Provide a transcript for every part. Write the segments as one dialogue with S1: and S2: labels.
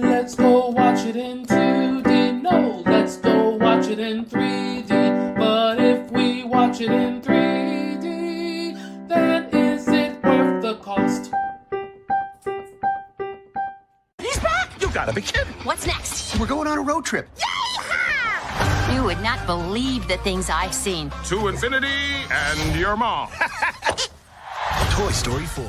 S1: Let's go watch it in 2D. No, let's go watch it in 3D. But if we watch it in 3D, then is it worth the cost?
S2: He's back! You gotta be kidding!
S3: What's next?
S2: We're going on a road trip.
S3: Yeehaw! You would not believe the things I've seen.
S4: To infinity and your mom.
S2: Toy Story 4.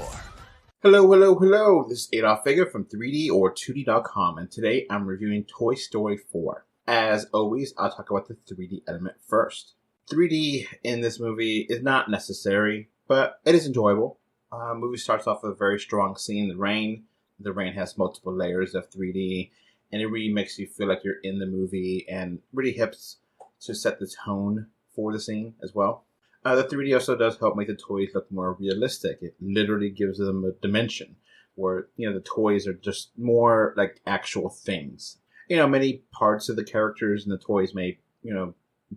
S5: Hello. This is Adolf Vega from 3D or 2D.com, and today I'm reviewing Toy Story 4. As always, I'll talk about the 3D element first. 3D in this movie is not necessary, but it is enjoyable. The movie starts off with a very strong scene, the rain. The rain has multiple layers of 3D, and it really makes you feel like you're in the movie and really helps to set the tone for the scene as well. The 3D also does help make the toys look more realistic. It literally gives them a dimension where, the toys are just more like actual things. Many parts of the characters and the toys may,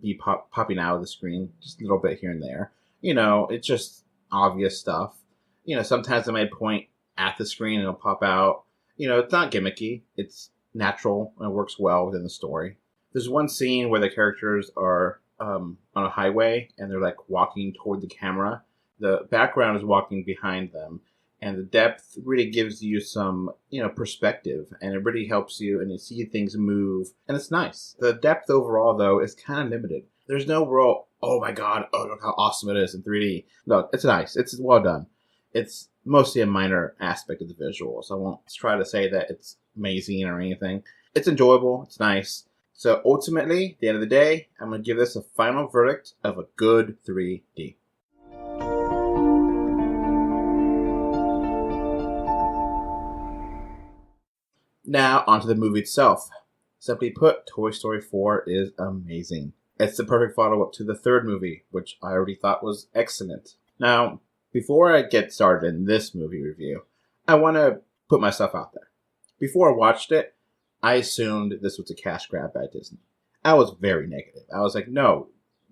S5: be popping out of the screen just a little bit here and there. It's just obvious stuff. Sometimes they may point at the screen and it'll pop out. It's not gimmicky. It's natural and it works well within the story. There's one scene where the characters are on a highway and they're like walking toward the camera. The background is walking behind them, and the depth really gives you some perspective, and it really helps you and you see things move, and it's nice. The depth overall though is kind of limited. There's no real oh my god, oh look how awesome it is in 3D. No, it's nice, it's well done. It's mostly a minor aspect of the visuals. I won't try to say that it's amazing or anything. It's enjoyable, it's nice. So ultimately, at the end of the day, I'm going to give this a final verdict of a good 3D. Now, onto the movie itself. Simply put, Toy Story 4 is amazing. It's the perfect follow-up to the third movie, which I already thought was excellent. Now, before I get started in this movie review, I want to put myself out there. Before I watched it, I assumed this was a cash grab by Disney. I was very negative. I was like, no,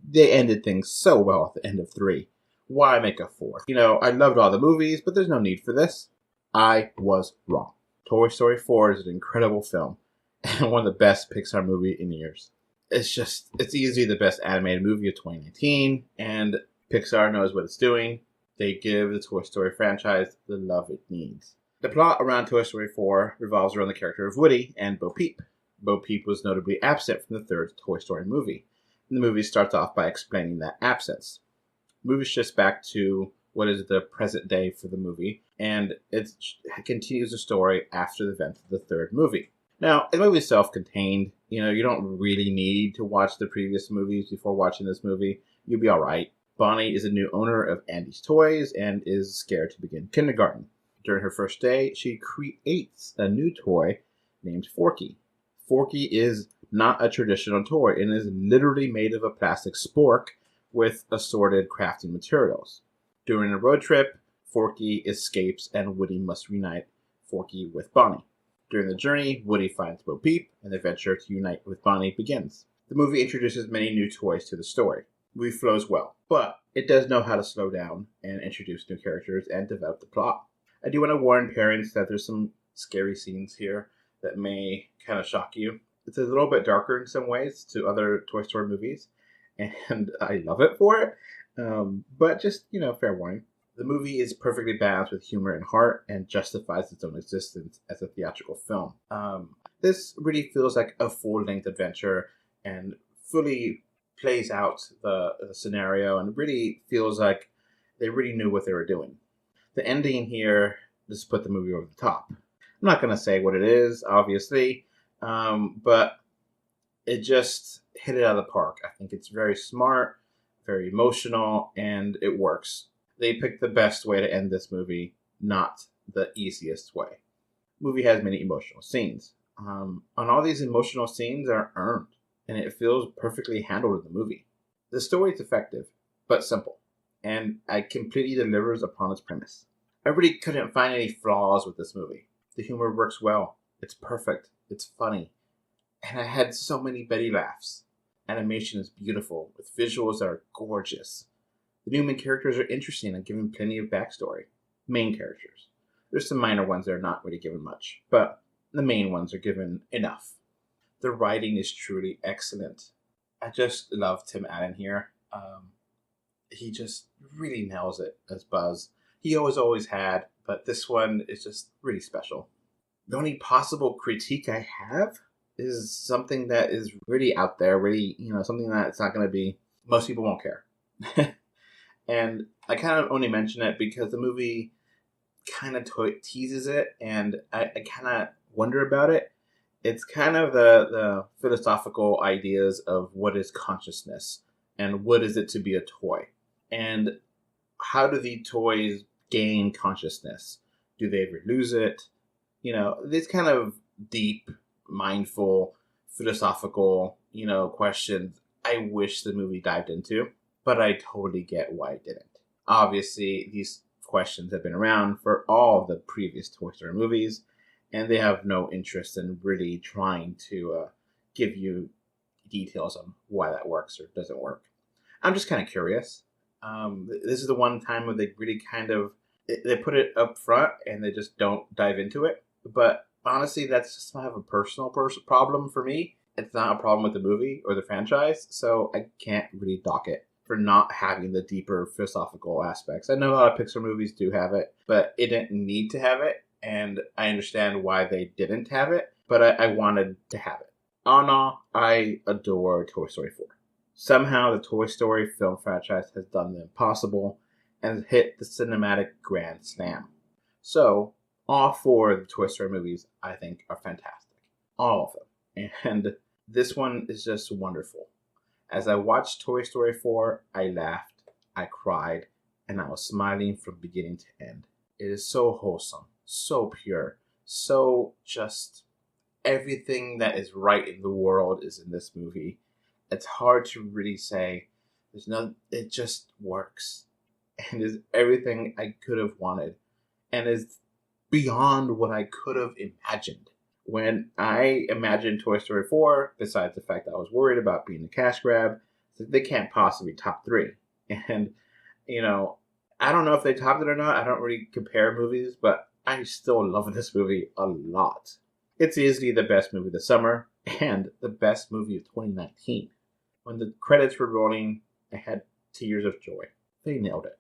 S5: they ended things so well at the end of 3. Why make a 4? I loved all the movies, but there's no need for this. I was wrong. Toy Story 4 is an incredible film and one of the best Pixar movies in years. It's easily the best animated movie of 2019, and Pixar knows what it's doing. They give the Toy Story franchise the love it needs. The plot around Toy Story 4 revolves around the character of Woody and Bo Peep. Bo Peep was notably absent from the third Toy Story movie, and the movie starts off by explaining that absence. The movie shifts back to what is the present day for the movie, and it continues the story after the events of the third movie. Now, the movie is self-contained. You don't really need to watch the previous movies before watching this movie. You'll be alright. Bonnie is a new owner of Andy's Toys and is scared to begin kindergarten. During her first day, she creates a new toy named Forky. Forky is not a traditional toy and is literally made of a plastic spork with assorted crafting materials. During a road trip, Forky escapes and Woody must reunite Forky with Bonnie. During the journey, Woody finds Bo Peep and the adventure to unite with Bonnie begins. The movie introduces many new toys to the story. The movie flows well, but it does know how to slow down and introduce new characters and develop the plot. I do want to warn parents that there's some scary scenes here that may kind of shock you. It's a little bit darker in some ways to other Toy Story movies, and I love it for it. But just, fair warning. The movie is perfectly balanced with humor and heart and justifies its own existence as a theatrical film. This really feels like a full-length adventure and fully plays out the scenario and really feels like they really knew what they were doing. The ending here just put the movie over the top. I'm not going to say what it is, obviously, but it just hit it out of the park. I think it's very smart, very emotional, and it works. They picked the best way to end this movie, not the easiest way. The movie has many emotional scenes. And all these emotional scenes are earned, and it feels perfectly handled in the movie. The story is effective, but simple, and it completely delivers upon its premise. I really couldn't find any flaws with this movie. The humor works well. It's perfect. It's funny. And I had so many Betty laughs. Animation is beautiful, with visuals that are gorgeous. The new main characters are interesting and given plenty of backstory. Main characters. There's some minor ones that are not really given much, but the main ones are given enough. The writing is truly excellent. I just love Tim Allen here. He just really nails it as Buzz. He always had, but this one is just really special. The only possible critique I have is something that is really out there, really, something that it's not going to be, most people won't care. And I kind of only mention it because the movie kind of teases it, and I kind of wonder about it. It's kind of the philosophical ideas of what is consciousness and what is it to be a toy, and how do the toys gain consciousness? Do they ever lose it? These kind of deep, mindful, philosophical, questions I wish the movie dived into, but I totally get why it didn't. Obviously, these questions have been around for all the previous Toy Story movies, and they have no interest in really trying to give you details on why that works or doesn't work. I'm just kind of curious. This is the one time where they really they put it up front and they just don't dive into it. But honestly, that's just kind of a personal problem for me. It's not a problem with the movie or the franchise, so I can't really dock it for not having the deeper philosophical aspects. I know a lot of Pixar movies do have it, but it didn't need to have it, and I understand why they didn't have it, but I wanted to have it. All in all, I adore Toy Story 4. Somehow, the Toy Story film franchise has done the impossible and hit the cinematic grand slam. So, all 4 of the Toy Story movies, I think, are fantastic. All of them. And this one is just wonderful. As I watched Toy Story 4, I laughed, I cried, and I was smiling from beginning to end. It is so wholesome, so pure, so just everything that is right in the world is in this movie. It's hard to really say. It just works. And is everything I could have wanted. And is beyond what I could have imagined. When I imagined Toy Story 4, besides the fact that I was worried about being a cash grab, they can't possibly top 3. And, I don't know if they topped it or not. I don't really compare movies, but I still love this movie a lot. It's easily the best movie of the summer and the best movie of 2019. When the credits were rolling, I had tears of joy. They nailed it.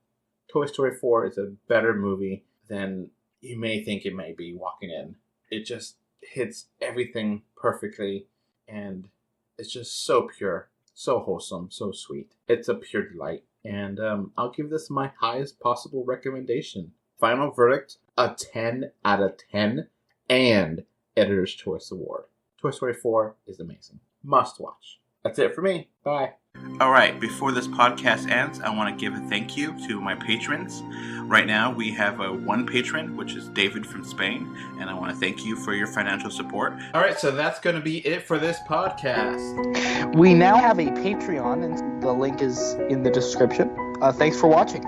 S5: Toy Story 4 is a better movie than you may think it may be walking in. It just hits everything perfectly, and it's just so pure, so wholesome, so sweet. It's a pure delight, and I'll give this my highest possible recommendation. Final verdict, a 10 out of 10, and Editor's Choice Award. Toy Story 4 is amazing. Must watch. That's it for me. Bye. All right, before this podcast ends, I want to give a thank you to my patrons. Right now, we have one patron, which is David from Spain, and I want to thank you for your financial support. All right, so that's going to be it for this podcast.
S6: We now have a Patreon, and the link is in the description. Thanks for watching.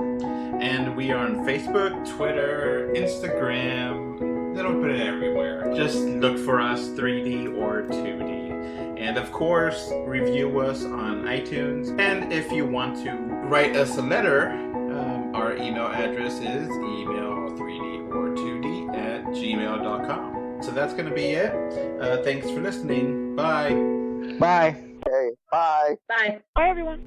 S5: And we are on Facebook, Twitter, Instagram. They don't put it everywhere. Just look for us, 3D or 2D. And of course, review us on iTunes. And if you want to write us a letter, our email address is email3dortwo d@gmail.com. So that's going to be it. Thanks for listening. Bye.
S6: Bye.
S7: Hey, bye.
S8: Bye. Bye, everyone.